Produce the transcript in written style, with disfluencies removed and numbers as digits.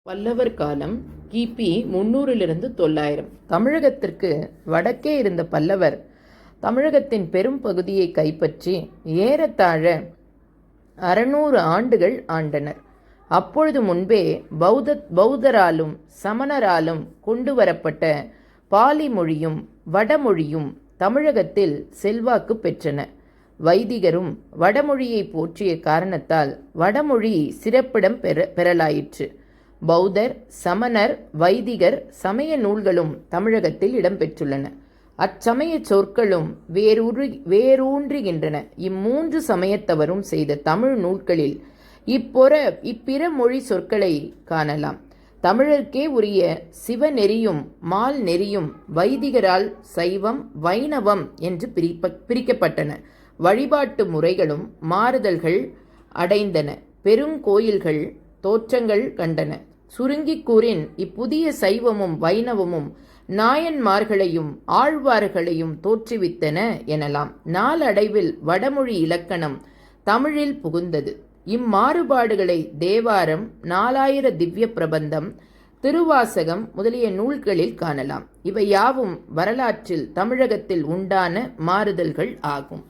பல்லவர் காலம் கிபி 300 900. தமிழகத்திற்கு வடக்கே இருந்த பல்லவர் தமிழகத்தின் பெரும் பகுதியை கைப்பற்றி ஏறத்தாழ 600 ஆண்டுகள் ஆண்டனர். அப்பொழுது முன்பே பௌத்தராலும் சமணராலும் கொண்டு வரப்பட்ட பாலி மொழியும் வடமொழியும் தமிழகத்தில் செல்வாக்கு பெற்றன. வைதிகரும் வடமொழியை போற்றிய காரணத்தால் வடமொழி சிறப்பிடம் பெறலாயிற்று. பௌத்தர், சமணர், வைதிகர் சமய நூல்களும் தமிழகத்தில் இடம்பெற்றுள்ளன. அச்சமய சொற்களும் வேரூன்றுகின்றன. இம்மூன்று சமயத்தவரும் செய்த தமிழ் நூல்களில் இப்பிற மொழி சொற்களை காணலாம். தமிழருக்கே உரிய சிவநெறியும் மால் நெறியும் வைதிகரால் சைவம் வைணவம் என்று பிரிக்கப்பட்டன. வழிபாட்டு முறைகளும் மாறுதல்கள் அடைந்தன. பெருங்கோயில்கள் தோற்றங்கள் கண்டன. சுருங்கி கூறின் இப்புதிய சைவமும் வைணவமும் நாயன்மார்களையும் ஆழ்வார்களையும் தோற்றுவித்தன எனலாம். நாளடைவில் வடமொழி இலக்கணம் தமிழில் புகுந்தது. இம்மாறுபாடுகளை தேவாரம், 4000 திவ்ய பிரபந்தம், திருவாசகம் முதலிய நூல்களில் காணலாம். இவை யாவும் வரலாற்றில் தமிழகத்தில் உண்டான மாறுதல்கள் ஆகும்.